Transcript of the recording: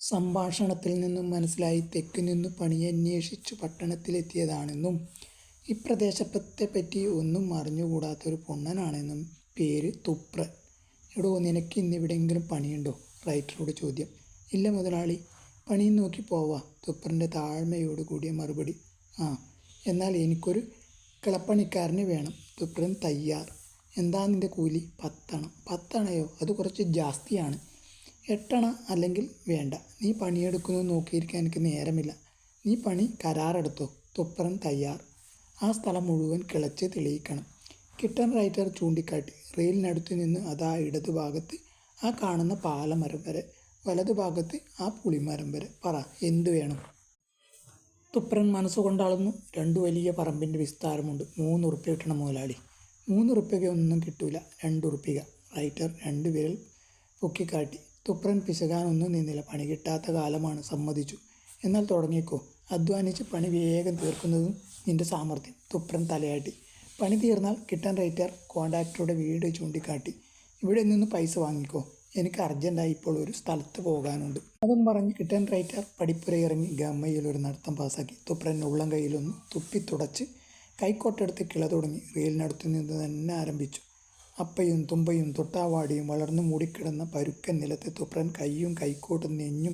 സംഭാഷണത്തിൽ നിന്നും മനസ്സിലായി തെക്കുനിന്നു പണിയന്വേഷിച്ചു പട്ടണത്തിലെത്തിയതാണെന്നും ഇപ്രദേശത്തെപ്പറ്റി ഒന്നും അറിഞ്ഞുകൂടാത്തൊരു പൊണ്ണനാണെന്നും. പേര് തുപ്രൻ. എടോ, നിനക്ക് ഇന്നിവിടെയെങ്കിലും പണിയുണ്ടോ? റൈറ്ററുടെ ചോദ്യം. ഇല്ല മുതലാളി, പണിയും നോക്കി പോവാ. തുപ്രൻ്റെ താഴ്മയോട് കൂടിയ മറുപടി. ആ, എന്നാൽ എനിക്കൊരു കിളപ്പണിക്കാരനെ വേണം. തുപ്രൻ തയ്യാർ. എന്താ നിന്റെ കൂലി? 10 അണ. 10 അണയോ? അത് കുറച്ച് ജാസ്തിയാണ്. 8 അണ അല്ലെങ്കിൽ വേണ്ട. നീ പണിയെടുക്കുന്നത് നോക്കിയിരിക്കാൻ എനിക്ക് നേരമില്ല. നീ പണി കരാറെടുത്തോ. തുപ്രൻ തയ്യാർ. ആ സ്ഥലം മുഴുവൻ കിളച്ച് തെളിയിക്കണം. കിട്ടൻ റൈറ്റർ ചൂണ്ടിക്കാട്ടി. റെയിലിനടുത്ത് നിന്ന് അതാ ഇടതുഭാഗത്ത് ആ കാണുന്ന പാലമരം വരെ, വലതുഭാഗത്ത് ആ പുളിമരം വരെ. പറ, എന്തു വേണം? തുപ്രൻ മനസ്സുകൊണ്ട് അളന്നു. 2 വലിയ പറമ്പിൻ്റെ വിസ്താരമുണ്ട്. 3 ഉറുപ്പ്യ കിട്ടണം മുതലാളി. 3 ഉറുപ്പ്യക്ക് ഒന്നും കിട്ടൂല. 2 ഉറുപ്പ്യ. റൈറ്റർ 2 വിരൽ പൊക്കിക്കാട്ടി. തുപ്രൻ പിശകാനൊന്നും നിന്നില്ല. പണി കിട്ടാത്ത കാലമാണ്, സമ്മതിച്ചു. എന്നാൽ തുടങ്ങിക്കോ. അധ്വാനിച്ച് പണി വേഗം തീർക്കുന്നതും നിന്റെ സാമർഥ്യം. തുപ്രൻ തലയാട്ടി. പണി തീർന്നാൽ കിട്ടൻ റൈറ്റർ കോൺട്രാക്ടറുടെ വീട് ചൂണ്ടിക്കാട്ടി. ഇവിടെ നിന്ന് പൈസ വാങ്ങിക്കോ. എനിക്ക് അർജൻറ്റായി ഇപ്പോൾ ഒരു സ്ഥലത്ത് പോകാനുണ്ട്. അതും പറഞ്ഞ് കിട്ടൻ റൈറ്റർ പടിപ്പുരയിറങ്ങി ഗമ്മയിൽ ഒരു നടത്തം പാസാക്കി. തുപ്രൻ ഉള്ളം കൈയിലൊന്ന് തുപ്പിത്തുടച്ച് കൈക്കോട്ടെടുത്ത് കിള തുടങ്ങി. റെയിലിനടുത്തു നിന്ന് തന്നെ ആരംഭിച്ചു. അപ്പയും തുമ്പയും തൊട്ടാവാടിയും വളർന്നു മൂടിക്കിടന്ന പരുക്കൻ നിലത്ത് തുപ്രൻ കൈയും കൈക്കോട്ടും നെഞ്ഞും